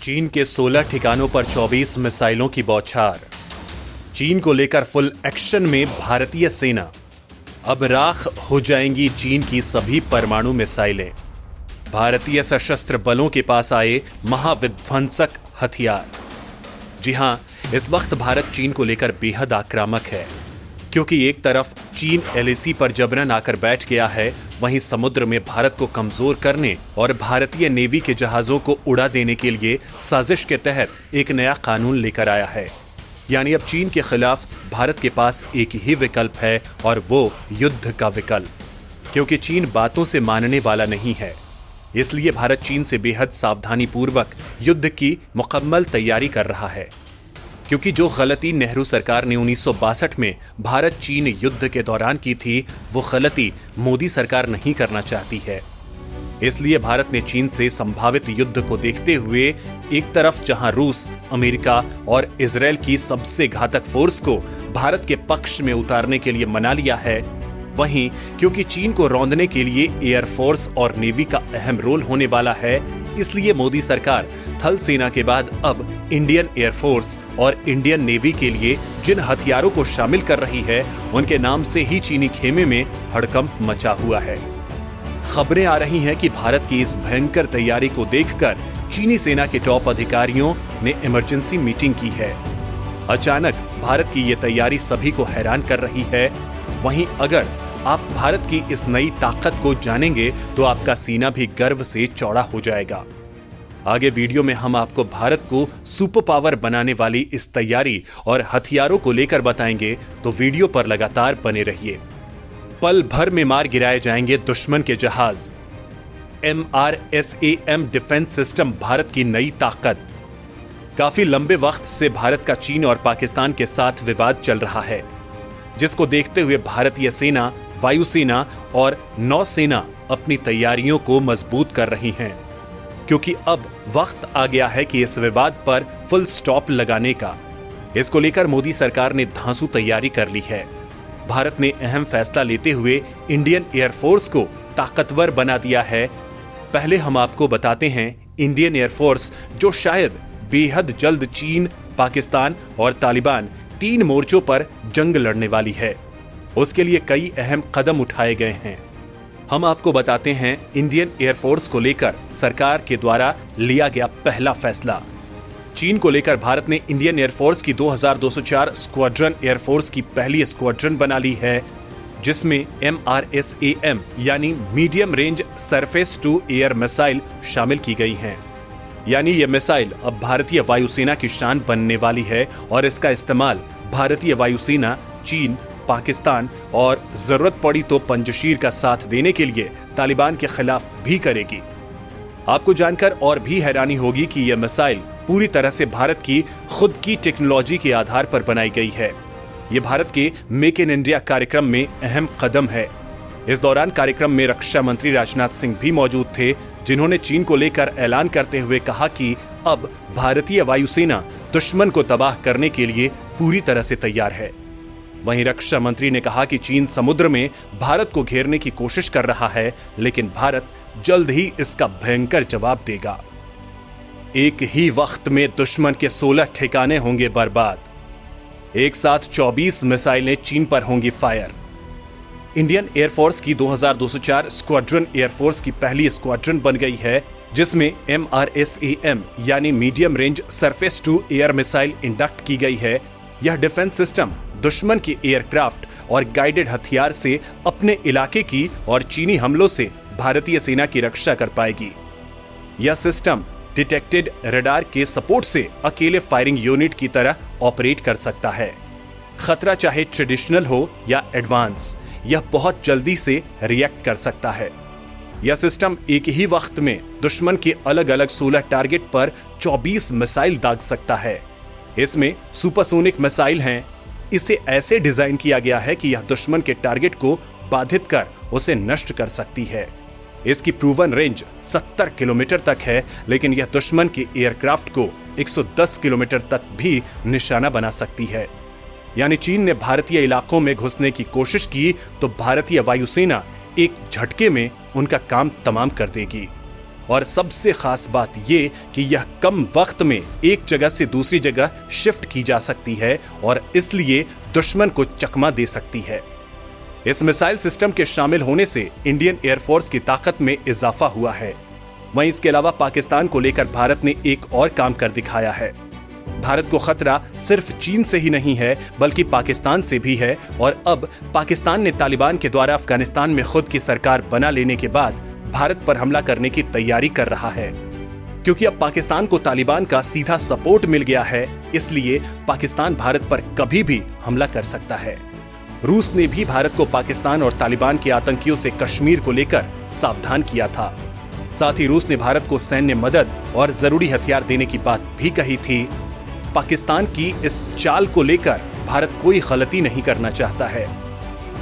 चीन के 16 ठिकानों पर 24 मिसाइलों की बौछार। चीन को लेकर फुल एक्शन में भारतीय सेना। अब राख हो जाएंगी चीन की सभी परमाणु मिसाइलें। भारतीय सशस्त्र बलों के पास आए महाविध्वंसक हथियार। जी हां, इस वक्त भारत चीन को लेकर बेहद आक्रामक है, क्योंकि एक तरफ चीन एलएसी पर जबरन आकर बैठ गया है, वहीं समुद्र में भारत को कमजोर करने और भारतीय नेवी के जहाजों को उड़ा देने के लिए साजिश के तहत एक नया कानून लेकर आया है। यानी अब चीन के खिलाफ भारत के पास एक ही विकल्प है, और वो युद्ध का विकल्प, क्योंकि चीन बातों से मानने वाला नहीं है। इसलिए भारत चीन से बेहद सावधानी पूर्वक युद्ध की मुकम्मल तैयारी कर रहा है, क्योंकि जो गलती नेहरू सरकार ने 1962 में भारत चीन युद्ध के दौरान की थी, वो गलती मोदी सरकार नहीं करना चाहती है। इसलिए भारत ने चीन से संभावित युद्ध को देखते हुए एक तरफ जहां रूस, अमेरिका और इजराइल की सबसे घातक फोर्स को भारत के पक्ष में उतारने के लिए मना लिया है, वहीं क्योंकि चीन को रौंदने के लिए एयरफोर्स और नेवी का अहम रोल होने वाला है, इसलिए मोदी सरकार थल सेना के बाद अब इंडियन एयरफोर्स और इंडियन नेवी के लिए जिन हथियारों को शामिल कर रही है, उनके नाम से ही चीनी खेमे में हड़कंप मचा हुआ है। खबरें आ रही हैं कि भारत की इस भयंकर तैयारी को देखकर चीनी सेना के टॉप अधिकारियों ने इमरजेंसी मीटिंग की है। अचानक भारत की ये तैयारी सभी को हैरान कर रही है। वहीं अगर आप भारत की इस नई ताकत को जानेंगे तो आपका सीना भी गर्व से चौड़ा हो जाएगा। आगे वीडियो में हम आपको भारत को सुपर पावर बनाने वाली इस तैयारी और हथियारों को लेकर बताएंगे, तो वीडियो पर लगातार बने रहिए। पल भर में मार गिराए जाएंगे दुश्मन के जहाज। MRSAM डिफेंस सिस्टम भारत की नई ताकत। काफी लंबे वक्त से भारत का चीन और पाकिस्तान के साथ विवाद चल रहा है, जिसको देखते हुए भारतीय सेना, वायुसेना और नौसेना अपनी तैयारियों को मजबूत कर रही हैं, क्योंकि अब वक्त आ गया है कि इस विवाद पर फुल स्टॉप लगाने का। इसको लेकर मोदी सरकार ने धांसू तैयारी कर ली है। भारत ने अहम फैसला लेते हुए इंडियन एयरफोर्स को ताकतवर बना दिया है। पहले हम आपको बताते हैं इंडियन एयरफोर्स, जो शायद बेहद जल्द चीन, पाकिस्तान और तालिबान 3 मोर्चों पर जंग लड़ने वाली है, उसके लिए कई अहम कदम उठाए गए हैं। हम आपको बताते हैं इंडियन एयरफोर्स को लेकर सरकार के द्वारा लिया गया पहला फैसला। चीन को लेकर भारत ने इंडियन एयरफोर्स की 2204 स्क्वाड्रन एयरफोर्स की पहली स्क्वाड्रन बना ली है, जिसमें MRSAM यानी medium range surface to air missile शामिल की गई हैं। यानी यह मिसाइल अब भारतीय वायुसेना की शान बनने वाली है, और इसका इस्तेमाल भारतीय वायुसेना चीन, पाकिस्तान और जरूरत पड़ी तो पंजशीर का साथ देने के लिए तालिबान के खिलाफ भी करेगी। आपको जानकर और भी हैरानी होगी कि यह मिसाइल पूरी तरह से भारत की खुद की टेक्नोलॉजी के आधार पर बनाई गई है। यह भारत के मेक इन इंडिया कार्यक्रम में अहम कदम है। इस दौरान कार्यक्रम में रक्षा मंत्री राजनाथ सिंह भी मौजूद थे, जिन्होंने चीन को लेकर ऐलान करते हुए कहा कि अब भारतीय वायुसेना दुश्मन को तबाह करने के लिए पूरी तरह से तैयार है। वहीं रक्षा मंत्री ने कहा कि चीन समुद्र में भारत को घेरने की कोशिश कर रहा है, लेकिन भारत जल्द ही इसका भयंकर जवाब देगा। एक ही वक्त में दुश्मन के 16 ठिकाने होंगे बर्बाद। एक साथ 24 मिसाइलें चीन पर होंगी फायर। इंडियन एयरफोर्स की 2204 स्क्वाड्रन एयरफोर्स की पहली स्क्वाड्रन बन गई है, जिसमें MRSAM यानी medium range surface to air missile induct की गई है। यह डिफेंस सिस्टम दुश्मन के एयरक्राफ्ट और गाइडेड हथियार से अपने इलाके की और चीनी हमलों से भारतीय सेना की रक्षा कर पाएगी। यह सिस्टम डिटेक्टेड रडार के सपोर्ट से अकेले फायरिंग यूनिट की तरह ऑपरेट कर सकता है। खतरा चाहे ट्रेडिशनल हो या एडवांस, यह बहुत जल्दी से रिएक्ट कर सकता है। यह सिस्टम एक ही वक्त में दुश्मन के अलग अलग 16 टारगेट पर 24 मिसाइल दाग सकता है। इसमें सुपरसोनिक मिसाइल हैं। इसे ऐसे डिजाइन किया गया है कि यह दुश्मन के टारगेट को बाधित कर उसे नष्ट कर सकती है। इसकी प्रूवन रेंज 70 किलोमीटर तक है, लेकिन यह दुश्मन के एयरक्राफ्ट को 110 किलोमीटर तक भी निशाना बना सकती है। यानी चीन ने भारतीय इलाकों में घुसने की कोशिश की तो भारतीय वायुसेना एक झटके में उनका काम तमाम कर देगी। और सबसे खास बात ये कि यह कम वक्त में एक जगह से दूसरी जगह शिफ्ट की जा सकती है और इसलिए दुश्मन को चकमा दे सकती है। इस मिसाइल सिस्टम के शामिल होने से इंडियन एयरफोर्स की ताकत में इजाफा हुआ है। वहीं इसके अलावा पाकिस्तान को लेकर भारत ने एक और काम कर दिखाया है। भारत को खतरा सिर्फ चीन से ही नहीं है बल्कि पाकिस्तान से भी है और अब पाकिस्तान ने तालिबान के द्वारा अफगानिस्तान में खुद की सरकार बना लेने के बाद भारत पर हमला करने की तैयारी कर रहा है। क्योंकि अब पाकिस्तान को तालिबान का सीधा सपोर्ट मिल गया है, इसलिए पाकिस्तान भारत पर कभी भी हमला कर सकता है। रूस ने भी भारत को पाकिस्तान और तालिबान के आतंकियों से कश्मीर को लेकर सावधान किया था। साथ ही रूस ने भारत को सैन्य मदद और जरूरी हथियार देने की बात भी कही थी। पाकिस्तान की इस चाल को लेकर भारत कोई गलती नहीं करना चाहता है,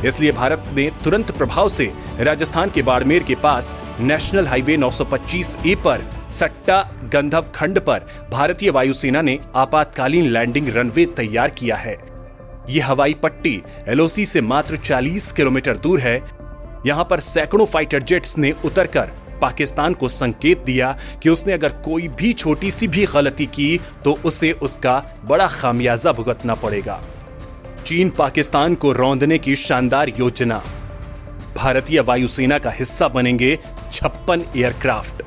इसलिए भारत ने तुरंत प्रभाव से राजस्थान के बाड़मेर के पास नेशनल हाईवे 925A पर सट्टा गंधव खंड पर भारतीय वायुसेना ने आपातकालीन लैंडिंग रनवे तैयार किया है। ये हवाई पट्टी LOC से मात्र 40 किलोमीटर दूर है। यहाँ पर सैकड़ों फाइटर जेट्स ने उतरकर पाकिस्तान को संकेत दिया कि उसने अगर कोई भी छोटी सी भी गलती की तो उसे उसका बड़ा खामियाजा भुगतना पड़ेगा। चीन पाकिस्तान को रौंदने की शानदार योजना। भारतीय वायुसेना का हिस्सा बनेंगे 56 एयरक्राफ्ट।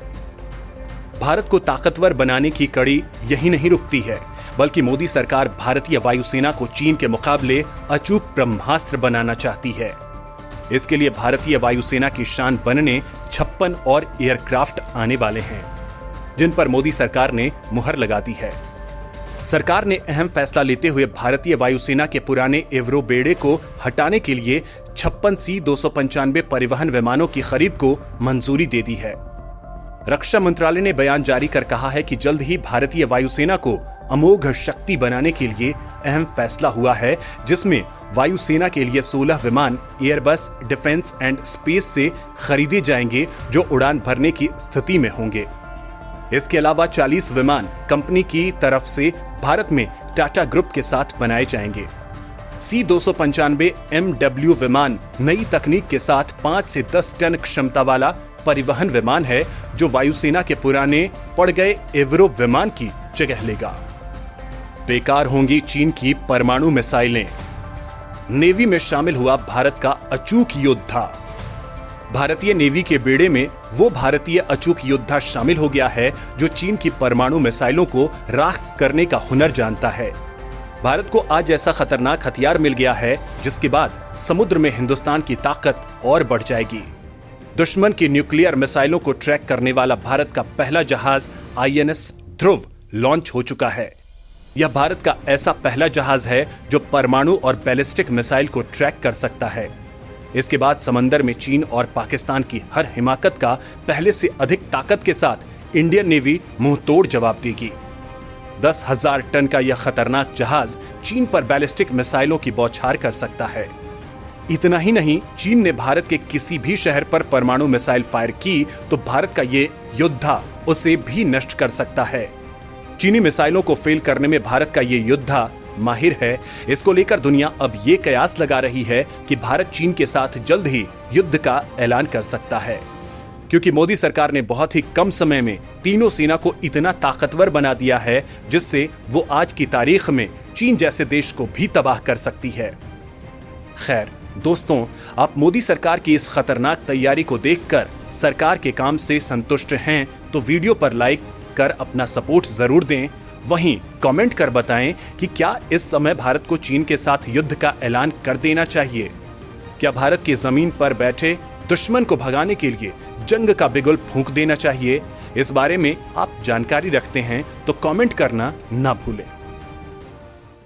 भारत को ताकतवर बनाने की कड़ी यही नहीं रुकती है, बल्कि मोदी सरकार भारतीय वायुसेना को चीन के मुकाबले अचूक ब्रह्मास्त्र बनाना चाहती है। इसके लिए भारतीय वायुसेना की शान बनने 56 और एयरक्राफ्ट आने वाले हैं, जिन पर मोदी सरकार ने मुहर लगा दी है। सरकार ने अहम फैसला लेते हुए भारतीय वायुसेना के पुराने एवरो बेड़े को हटाने के लिए 56 C-295 परिवहन विमानों की खरीद को मंजूरी दे दी है। रक्षा मंत्रालय ने बयान जारी कर कहा है कि जल्द ही भारतीय वायुसेना को अमोघ शक्ति बनाने के लिए अहम फैसला हुआ है, जिसमें वायुसेना के लिए 16 विमान एयरबस डिफेंस एंड स्पेस से खरीदे जाएंगे जो उड़ान भरने की स्थिति में होंगे। इसके अलावा 40 विमान कंपनी की तरफ से भारत में टाटा ग्रुप के साथ बनाए जाएंगे। C-295 MW विमान नई तकनीक के साथ 5 से 10 टन क्षमता वाला परिवहन विमान है, जो वायुसेना के पुराने पड़ गए एवरो विमान की जगह लेगा। बेकार होंगी चीन की परमाणु मिसाइलें। नेवी में शामिल हुआ भारत का अचूक योद्धा। भारतीय नेवी के बेड़े में वो भारतीय अचूक योद्धा शामिल हो गया है जो चीन की परमाणु मिसाइलों को राख करने का हुनर जानता है। भारत को आज ऐसा खतरनाक हथियार मिल गया है जिसके बाद समुद्र में हिंदुस्तान की ताकत और बढ़ जाएगी। दुश्मन की न्यूक्लियर मिसाइलों को ट्रैक करने वाला भारत का पहला जहाज INS ध्रुव लॉन्च हो चुका है। यह भारत का ऐसा पहला जहाज है जो परमाणु और बैलिस्टिक मिसाइल को ट्रैक कर सकता है। इसके बाद समंदर में चीन और पाकिस्तान की हर हिमाकत का पहले से अधिक ताकत के साथ इंडियन नेवी मुंहतोड़ जवाब देगी। 10,000 टन का यह खतरनाक जहाज चीन पर बैलिस्टिक मिसाइलों की बौछार कर सकता है। इतना ही नहीं, चीन ने भारत के किसी भी शहर पर परमाणु मिसाइल फायर की तो भारत का ये योद्धा उसे भी नष्ट कर सकता है। चीनी मिसाइलों को फेल करने में भारत का ये योद्धा माहिर है। इसको लेकर दुनिया अब ये कयास लगा रही है कि भारत चीन के साथ जल्द ही युद्ध का ऐलान कर सकता है, क्योंकि मोदी सरकार ने बहुत ही कम समय में तीनों सेना को इतना ताकतवर बना दिया है जिससे वो आज की तारीख में चीन जैसे देश को भी तबाह कर सकती है। खैर दोस्तों, आप मोदी सरकार की इस खतरनाक तैयारी को देखकर सरकार के काम से संतुष्ट हैं तो वीडियो पर लाइक कर अपना सपोर्ट जरूर दें। वहीं कमेंट कर बताएं कि क्या इस समय भारत को चीन के साथ युद्ध का ऐलान कर देना चाहिए। क्या भारत की जमीन पर बैठे दुश्मन को भगाने के लिए जंग का बिगुल फूंक देना चाहिए? इस बारे में आप जानकारी रखते हैं तो कमेंट करना ना भूलें।